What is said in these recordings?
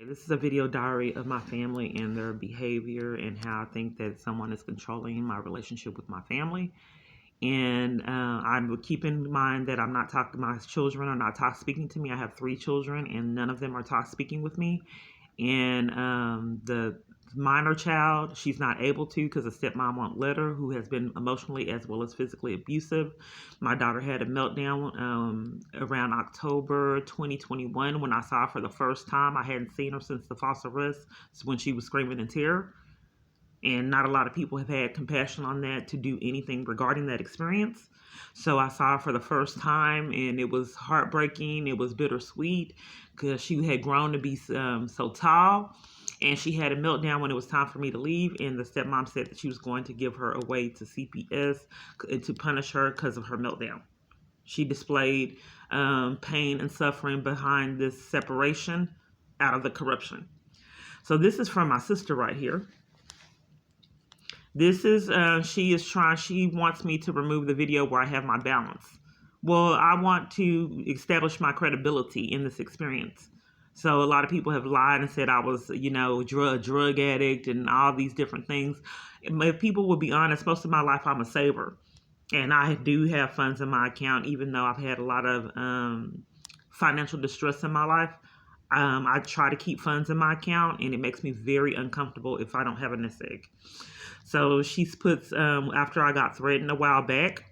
This is a video diary of my family and their behavior and how I think that someone is controlling my relationship with my family. And I would keep in mind that I'm not talking, my children are not speaking to me. I have 3 children and none of them are speaking with me. And the minor child, she's not able to because the stepmom won't let her, who has been emotionally as well as physically abusive. My daughter had a meltdown around October 2021 when I saw her for the first time. I hadn't seen her since the false arrest, when she was screaming in terror. And not a lot of people have had compassion on that to do anything regarding that experience. So I saw her for the first time and it was heartbreaking. It was bittersweet because she had grown to be so tall. And she had a meltdown when it was time for me to leave. And the stepmom said that she was going to give her away to CPS to punish her because of her meltdown. She displayed pain and suffering behind this separation out of the corruption. So this is from my sister right here. This is, she wants me to remove the video where I have my balance. Well, I want to establish my credibility in this experience. So a lot of people have lied and said I was, drug addict and all these different things. If people would be honest, most of my life I'm a saver. And I do have funds in my account, even though I've had a lot of financial distress in my life. I try to keep funds in my account, and it makes me very uncomfortable if I don't have a nest egg. So she puts, after I got threatened a while back,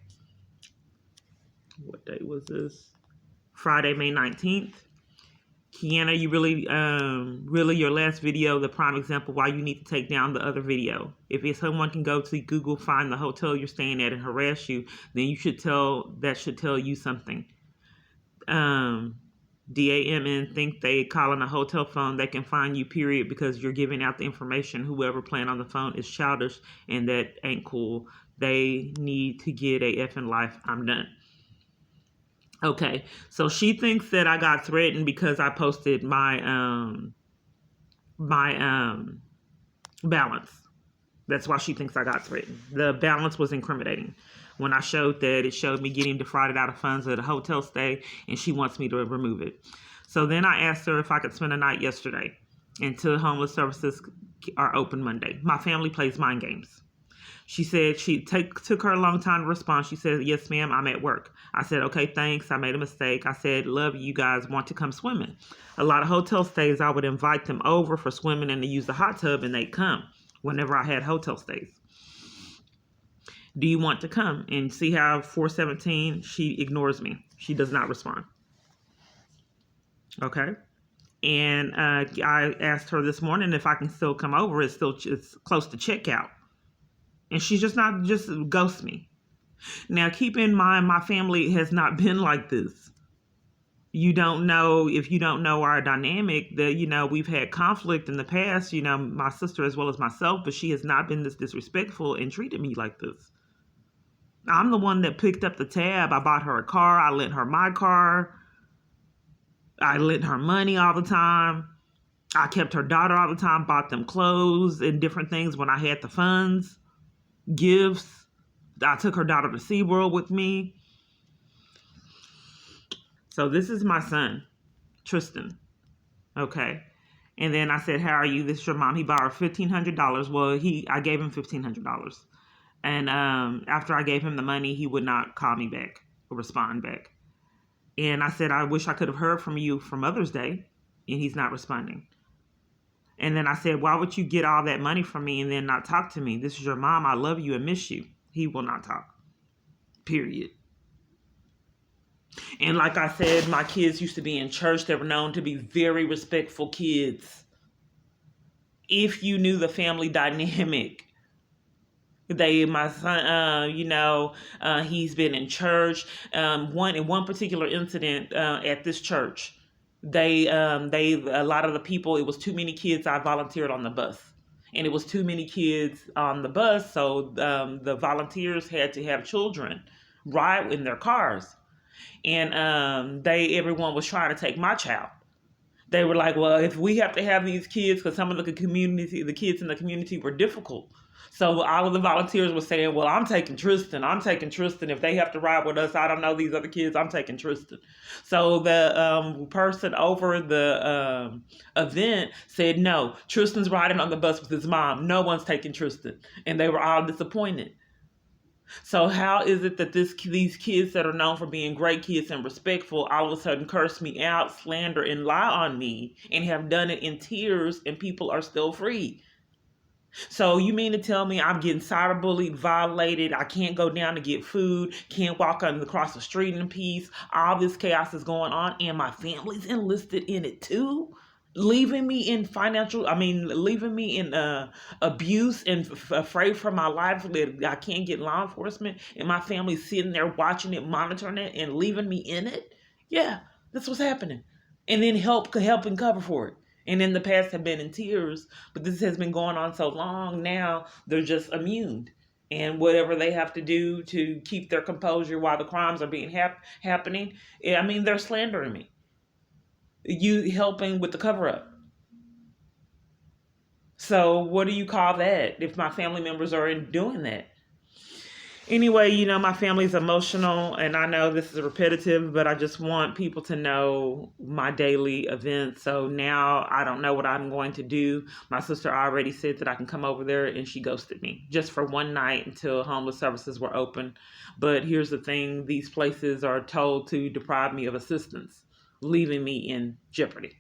what day was this? Friday, May 19th. Kiana, you really your last video, the prime example why you need to take down the other video. If someone can go to Google, find the hotel you're staying at and harass you, then that should tell you something. DAMN think they calling a hotel phone, they can find you, period, because you're giving out the information. Whoever playing on the phone is childish and that ain't cool. They need to get a effing life. I'm done. Okay, so she thinks that I got threatened because I posted my balance. That's why she thinks I got threatened. The balance was incriminating. When I showed that, it showed me getting defrauded out of funds at a hotel stay, and she wants me to remove it. So then I asked her if I could spend a night yesterday until homeless services are open Monday. My family plays mind games. She said took her a long time to respond. She said, yes, ma'am, I'm at work. I said, okay, thanks. I made a mistake. I said, love you guys want to come swimming. A lot of hotel stays, I would invite them over for swimming and to use the hot tub, and they'd come whenever I had hotel stays. Do you want to come? And see how 417, she ignores me. She does not respond. Okay. And I asked her this morning if I can still come over. It's close to checkout. And she's just ghosts me. Now, keep in mind, my family has not been like this. If you don't know our dynamic, that, we've had conflict in the past, my sister as well as myself, but she has not been this disrespectful and treated me like this. I'm the one that picked up the tab. I bought her a car. I lent her my car. I lent her money all the time. I kept her daughter all the time, bought them clothes and different things when I had the funds, gifts. I took her daughter to SeaWorld with me. So this is my son, Tristan. Okay. And then I said, how are you? This is your mom. He borrowed $1,500. Well, I gave him $1,500. And after I gave him the money, he would not call me back or respond back. And I said, I wish I could have heard from you for Mother's Day. And he's not responding. And then I said, why would you get all that money from me and then not talk to me? This is your mom. I love you and miss you. He will not talk. Period. And like I said, my kids used to be in church. They were known to be very respectful kids. If you knew the family dynamic, my son, he's been in church. In one particular incident at this church, a lot of the people, it was too many kids. I volunteered on the bus, and it was too many kids on the bus. So the volunteers had to have children ride in their cars, and everyone was trying to take my child. They were like, well, if we have to have these kids, because some of the kids in the community were difficult. So all of the volunteers were saying, well, I'm taking Tristan. I'm taking Tristan. If they have to ride with us, I don't know these other kids. I'm taking Tristan. So the person over the event said, no, Tristan's riding on the bus with his mom. No one's taking Tristan. And they were all disappointed. So how is it that these kids that are known for being great kids and respectful all of a sudden curse me out, slander, and lie on me, and have done it in tears, and people are still free? So you mean to tell me I'm getting cyberbullied, violated, I can't go down to get food, can't walk across the street in peace, all this chaos is going on, and my family's enlisted in it too? Leaving me in leaving me in abuse and afraid for my life that I can't get law enforcement, and my family sitting there watching it, monitoring it, and leaving me in it. Yeah, that's what's happening. And then helping cover for it. And in the past have been in tears, but this has been going on so long now they're just immune. And whatever they have to do to keep their composure while the crimes are being happening, they're slandering me. You helping with the cover up. So what do you call that if my family members are doing that? Anyway, my family's emotional, and I know this is repetitive, but I just want people to know my daily events. So now I don't know what I'm going to do. My sister already said that I can come over there, and she ghosted me just for one night until homeless services were open. But here's the thing. These places are told to deprive me of assistance, leaving me in jeopardy.